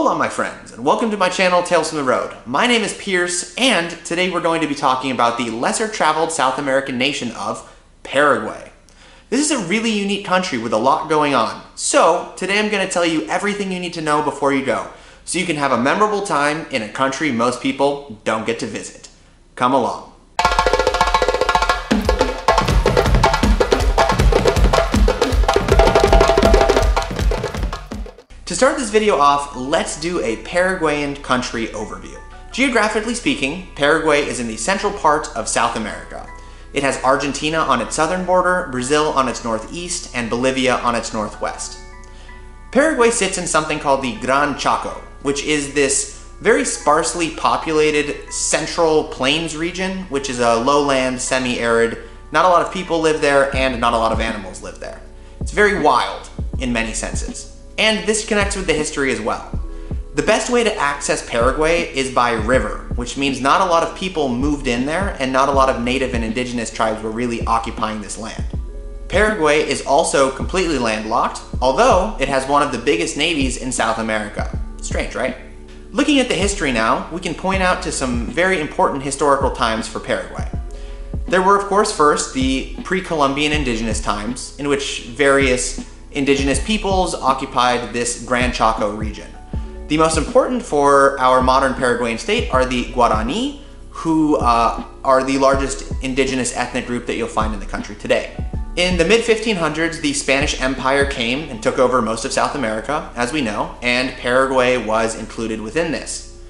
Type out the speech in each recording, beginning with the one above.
Hola my friends, and welcome to my channel Tales from the Road. My name is Pierce, and today we're going to be talking about the lesser traveled South American nation of Paraguay. This is a really unique country with a lot going on. So today I'm going to tell you everything you need to know before you go, so you can have a memorable time in a country most people don't get to visit. Come along. To start this video off, let's do a Paraguayan country overview. Geographically speaking, Paraguay is in the central part of South America. It has Argentina on its southern border, Brazil on its northeast, and Bolivia on its northwest. Paraguay sits in something called the Gran Chaco, which is this very sparsely populated central plains region, which is a lowland, semi-arid. Not a lot of people live there, and not a lot of animals live there. It's very wild in many senses. And this connects with the history as well. The best way to access Paraguay is by river, which means not a lot of people moved in there and not a lot of native and indigenous tribes were really occupying this land. Paraguay is also completely landlocked, although it has one of the biggest navies in South America. Strange, right? Looking at the history now, we can point out to some very important historical times for Paraguay. There were, of course, first the pre-Columbian indigenous times, in which various indigenous peoples occupied this Gran Chaco region. The most important for our modern Paraguayan state are the Guarani, who are the largest indigenous ethnic group that you'll find in the country today. In the mid-1500s, the Spanish Empire came and took over most of South America, as we know, and Paraguay was included within this.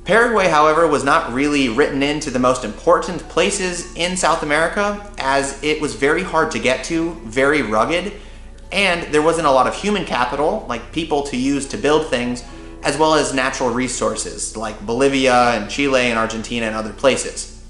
Paraguay, however, was not really written into the most important places in South America, as it was very hard to get to, very rugged, and there wasn't a lot of human capital, like people to use to build things, as well as natural resources like Bolivia and Chile and Argentina and other places.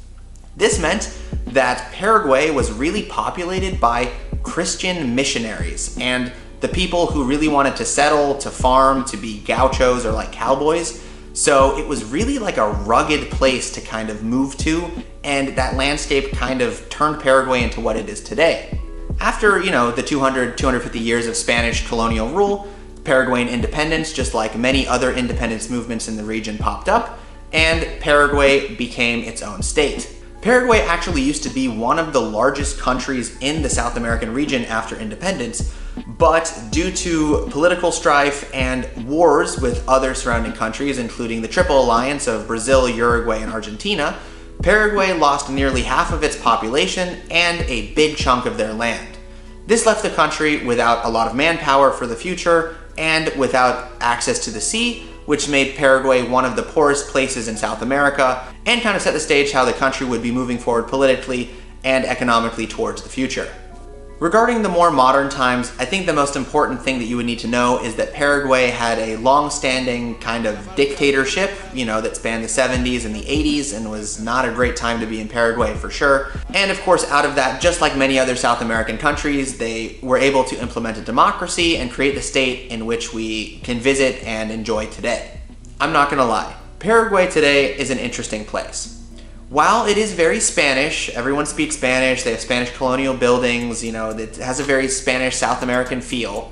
This meant that Paraguay was really populated by Christian missionaries and the people who really wanted to settle, to farm, to be gauchos or like cowboys. So it was really like a rugged place to kind of move to, and that landscape kind of turned Paraguay into what it is today. After, the 250 years of Spanish colonial rule, Paraguayan independence, just like many other independence movements in the region, popped up, and Paraguay became its own state. Paraguay actually used to be one of the largest countries in the South American region after independence, but due to political strife and wars with other surrounding countries, including the Triple Alliance of Brazil, Uruguay, and Argentina, Paraguay lost nearly half of its population and a big chunk of their land. This left the country without a lot of manpower for the future and without access to the sea, which made Paraguay one of the poorest places in South America and kind of set the stage how the country would be moving forward politically and economically towards the future. Regarding the more modern times, I think the most important thing that you would need to know is that Paraguay had a long-standing kind of dictatorship, that spanned the 70s and the 80s and was not a great time to be in Paraguay for sure. And of course, out of that, just like many other South American countries, they were able to implement a democracy and create the state in which we can visit and enjoy today. I'm not gonna lie, Paraguay today is an interesting place. While it is very Spanish, everyone speaks Spanish, they have Spanish colonial buildings, it has a very Spanish South American feel,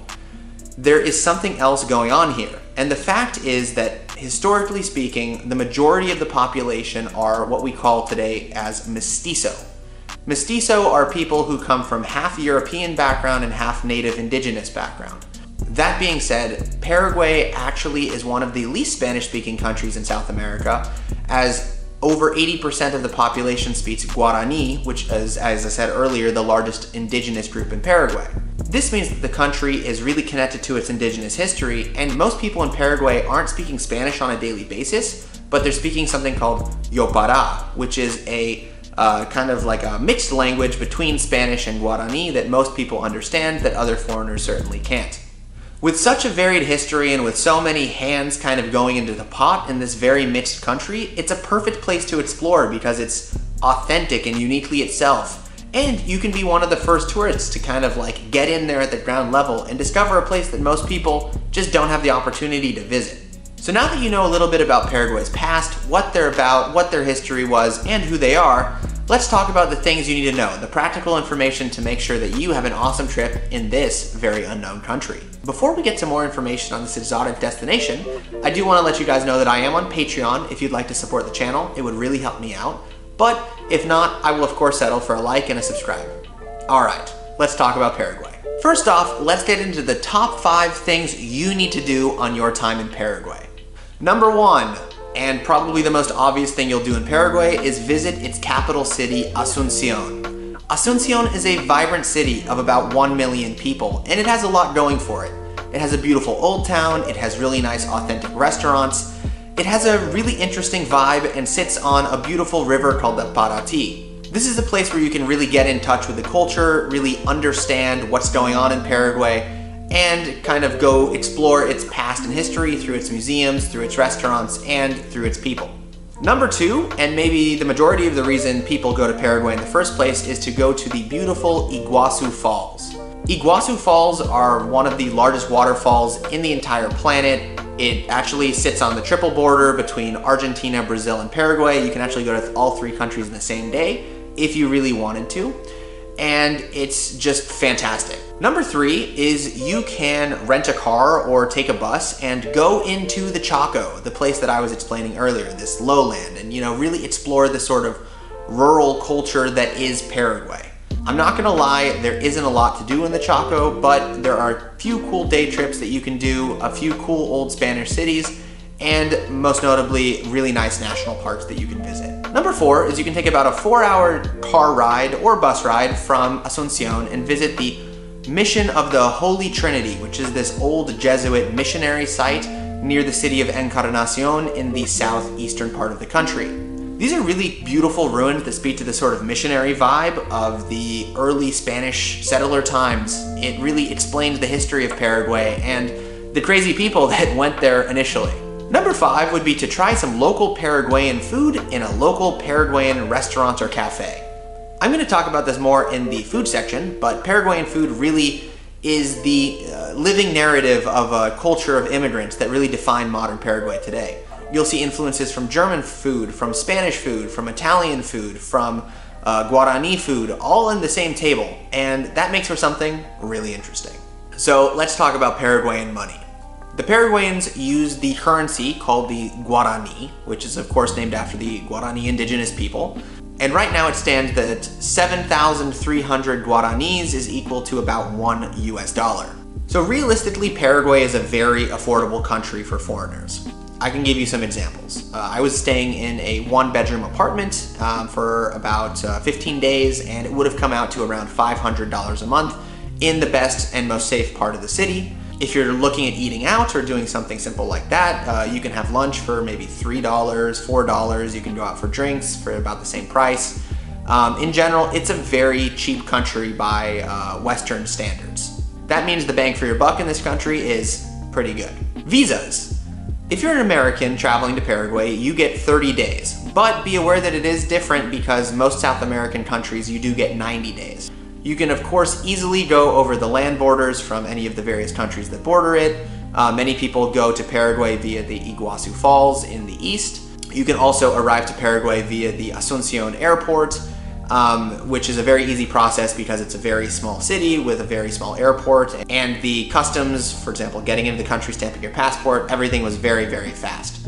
there is something else going on here. And the fact is that, historically speaking, the majority of the population are what we call today as mestizo. Mestizo are people who come from half European background and half native indigenous background. That being said, Paraguay actually is one of the least Spanish-speaking countries in South America, as over 80% of the population speaks Guarani, which is, as I said earlier, the largest indigenous group in Paraguay. This means that the country is really connected to its indigenous history, and most people in Paraguay aren't speaking Spanish on a daily basis, but they're speaking something called Yopara, which is a kind of like a mixed language between Spanish and Guarani that most people understand, that other foreigners certainly can't. With such a varied history and with so many hands kind of going into the pot in this very mixed country, it's a perfect place to explore because it's authentic and uniquely itself. And you can be one of the first tourists to kind of like get in there at the ground level and discover a place that most people just don't have the opportunity to visit. So now that you know a little bit about Paraguay's past, what they're about, what their history was, and who they are, let's talk about the things you need to know, the practical information to make sure that you have an awesome trip in this very unknown country. Before we get to more information on this exotic destination, I do want to let you guys know that I am on Patreon. If you'd like to support the channel, it would really help me out. But if not, I will of course settle for a like and a subscribe. Alright, let's talk about Paraguay. First off, let's get into the top 5 things you need to do on your time in Paraguay. Number 1, and probably the most obvious thing you'll do in Paraguay, is visit its capital city, Asuncion. Asuncion is a vibrant city of about 1 million people, and it has a lot going for it. It has a beautiful old town, it has really nice authentic restaurants, it has a really interesting vibe and sits on a beautiful river called the Paraguay. This is a place where you can really get in touch with the culture, really understand what's going on in Paraguay, and kind of go explore its past and history through its museums, through its restaurants, and through its people. Number 2, and maybe the majority of the reason people go to Paraguay in the first place, is to go to the beautiful Iguazu Falls. Iguazu Falls are one of the largest waterfalls in the entire planet. It actually sits on the triple border between Argentina, Brazil, and Paraguay. You can actually go to all 3 countries in the same day if you really wanted to, and it's just fantastic. Number 3 is you can rent a car or take a bus and go into the Chaco, the place that I was explaining earlier, this lowland, and really explore the sort of rural culture that is Paraguay. I'm not gonna lie, there isn't a lot to do in the Chaco, but there are a few cool day trips that you can do, a few cool old Spanish cities, and most notably, really nice national parks that you can visit. Number 4 is you can take about a 4-hour car ride or bus ride from Asuncion and visit the Mission of the Holy Trinity, which is this old Jesuit missionary site near the city of Encarnacion in the southeastern part of the country. These are really beautiful ruins that speak to the sort of missionary vibe of the early Spanish settler times. It really explains the history of Paraguay and the crazy people that went there initially. Number 5 would be to try some local Paraguayan food in a local Paraguayan restaurant or cafe. I'm going to talk about this more in the food section, but Paraguayan food really is the living narrative of a culture of immigrants that really define modern Paraguay today. You'll see influences from German food, from Spanish food, from Italian food, from Guarani food, all in the same table, and that makes for something really interesting. So let's talk about Paraguayan money. The Paraguayans use the currency called the Guarani, which is of course named after the Guarani indigenous people. And right now it stands that 7,300 Guaranis is equal to about $1 US. So realistically, Paraguay is a very affordable country for foreigners. I can give you some examples. I was staying in a 1-bedroom apartment for about 15 days, and it would have come out to around $500 a month in the best and most safe part of the city. If you're looking at eating out or doing something simple like that, you can have lunch for maybe $3, $4. You can go out for drinks for about the same price. In general, it's a very cheap country by Western standards. That means the bang for your buck in this country is pretty good. Visas. If you're an American traveling to Paraguay, you get 30 days, but be aware that it is different because most South American countries you do get 90 days. You can of course easily go over the land borders from any of the various countries that border it. Many people go to Paraguay via the Iguazu Falls in the east. You can also arrive to Paraguay via the Asuncion airport, which is a very easy process because it's a very small city with a very small airport, and the customs, for example, getting into the country, stamping your passport, everything was very, very fast.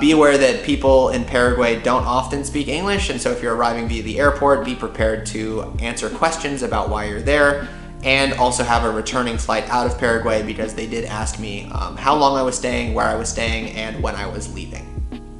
Be aware that people in Paraguay don't often speak English, and so if you're arriving via the airport, be prepared to answer questions about why you're there, and also have a returning flight out of Paraguay because they did ask me how long I was staying, where I was staying, and when I was leaving.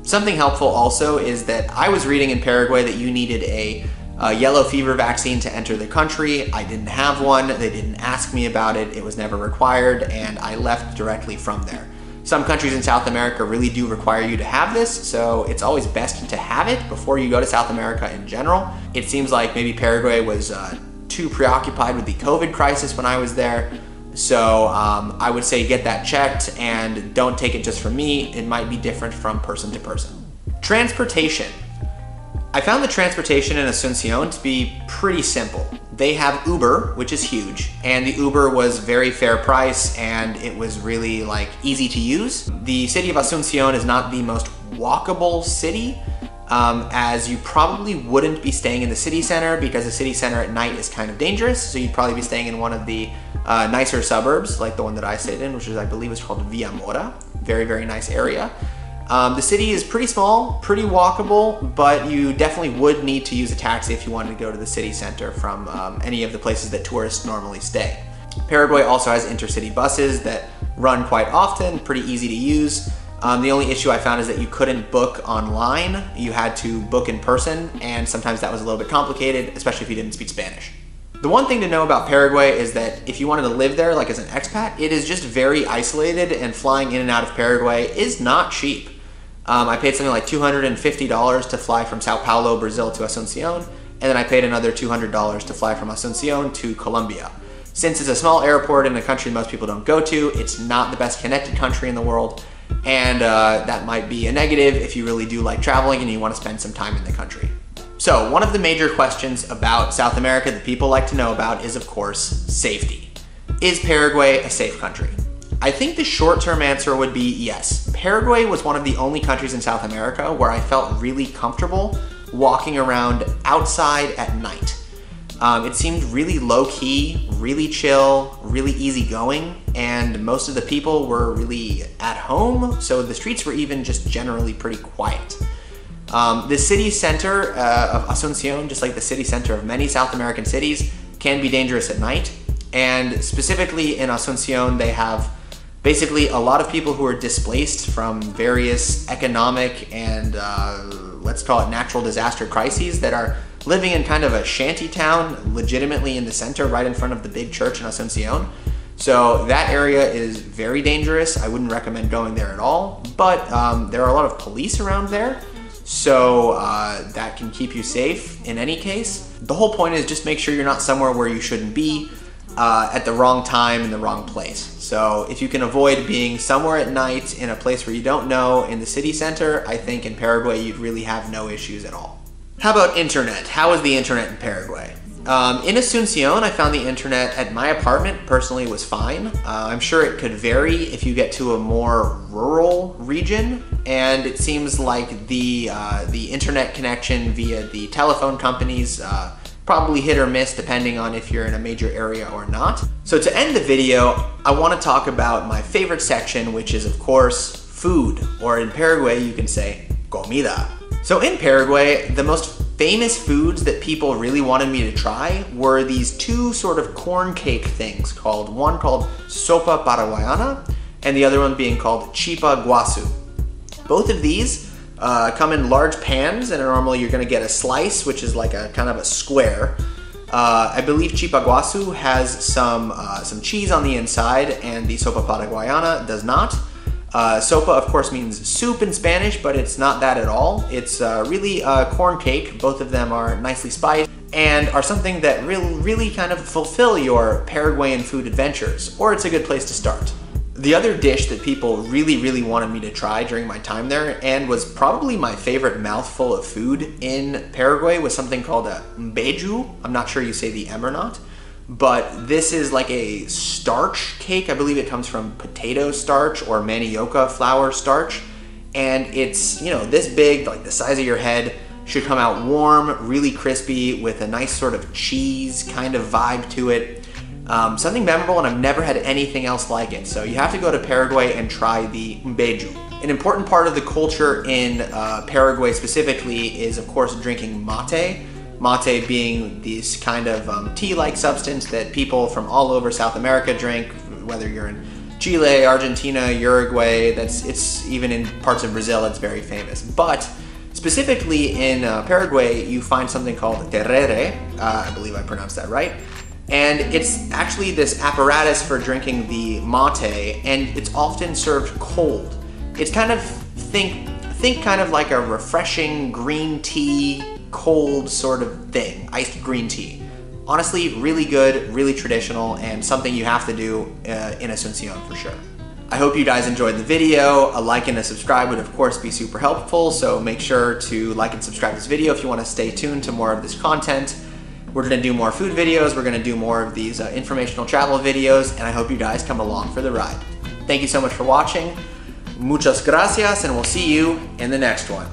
Something helpful also is that I was reading in Paraguay that you needed a yellow fever vaccine to enter the country. I didn't have one, they didn't ask me about it, it was never required, and I left directly from there. Some countries in South America really do require you to have this, so it's always best to have it before you go to South America in general. It seems like maybe Paraguay was too preoccupied with the COVID crisis when I was there, so I would say get that checked and don't take it just from me. It might be different from person to person. Transportation. I found the transportation in Asuncion to be pretty simple. They have Uber, which is huge, and the Uber was very fair price and it was really easy to use. The city of Asuncion is not the most walkable city. as you probably wouldn't be staying in the city center because the city center at night is kind of dangerous. So you'd probably be staying in one of the nicer suburbs, like the one that I stayed in, which is, I believe, is called Villa Mora. Very, very nice area. The city is pretty small, pretty walkable, but you definitely would need to use a taxi if you wanted to go to the city center from any of the places that tourists normally stay. Paraguay also has intercity buses that run quite often, pretty easy to use. The only issue I found is that you couldn't book online. You had to book in person, and sometimes that was a little bit complicated, especially if you didn't speak Spanish. The one thing to know about Paraguay is that if you wanted to live there, like as an expat, it is just very isolated, and flying in and out of Paraguay is not cheap. I paid something like $250 to fly from Sao Paulo, Brazil to Asuncion, and then I paid another $200 to fly from Asuncion to Colombia. Since it's a small airport in a country most people don't go to, it's not the best connected country in the world, and that might be a negative if you really do like traveling and you want to spend some time in the country. So one of the major questions about South America that people like to know about is, of course, safety. Is Paraguay a safe country? I think the short-term answer would be yes. Paraguay was one of the only countries in South America where I felt really comfortable walking around outside at night. It seemed really low-key, really chill, really easygoing, and most of the people were really at home, so the streets were even just generally pretty quiet. The city center of Asuncion, just like the city center of many South American cities, can be dangerous at night, and specifically in Asuncion they have basically a lot of people who are displaced from various economic and let's call it natural disaster crises that are living in kind of a shanty town, legitimately in the center, right in front of the big church in Asuncion. So that area is very dangerous. I wouldn't recommend going there at all, but there are a lot of police around there, so that can keep you safe in any case. The whole point is just make sure you're not somewhere where you shouldn't be at the wrong time in the wrong place. So if you can avoid being somewhere at night in a place where you don't know in the city center, I think in Paraguay you'd really have no issues at all. How about internet? How is the internet in Paraguay? In Asuncion, I found the internet at my apartment personally was fine. I'm sure it could vary if you get to a more rural region, and it seems like the internet connection via the telephone companies probably hit or miss depending on if you're in a major area or not. So to end the video, I want to talk about my favorite section, which is of course food, or in Paraguay you can say comida. So in Paraguay, the most famous foods that people really wanted me to try were these two sort of corn cake things one called sopa paraguayana and the other one being called chipa guasu. Both of these come in large pans, and normally you're going to get a slice, which is like a kind of a square. I believe chipa guasu has some cheese on the inside, and the sopa paraguayana does not. Sopa, of course, means soup in Spanish, but it's not that at all. It's really a corn cake. Both of them are nicely spiced and are something that really kind of fulfill your Paraguayan food adventures, or it's a good place to start. The other dish that people really wanted me to try during my time there, and was probably my favorite mouthful of food in Paraguay, was something called a mbeju. I'm not sure you say the M or not, but this is like a starch cake. I believe it comes from potato starch or manioca flour starch, and it's, you know, this big, like the size of your head, should come out warm, really crispy, with a nice sort of cheese kind of vibe to it. Something memorable, and I've never had anything else like it. So you have to go to Paraguay and try the mbeju. An important part of the culture in Paraguay specifically is, of course, drinking mate. Mate being this kind of tea-like substance that people from all over South America drink, whether you're in Chile, Argentina, Uruguay, it's even in parts of Brazil, it's very famous. But specifically in Paraguay, you find something called terere, I believe I pronounced that right. And it's actually this apparatus for drinking the mate, and it's often served cold. It's kind of, think kind of like a refreshing green tea, cold sort of thing, iced green tea. Honestly, really good, really traditional, and something you have to do in Asuncion for sure. I hope you guys enjoyed the video. A like and a subscribe would of course be super helpful, so make sure to like and subscribe to this video if you want to stay tuned to more of this content. We're going to do more food videos, we're going to do more of these informational travel videos, and I hope you guys come along for the ride. Thank you so much for watching. Muchas gracias, and we'll see you in the next one.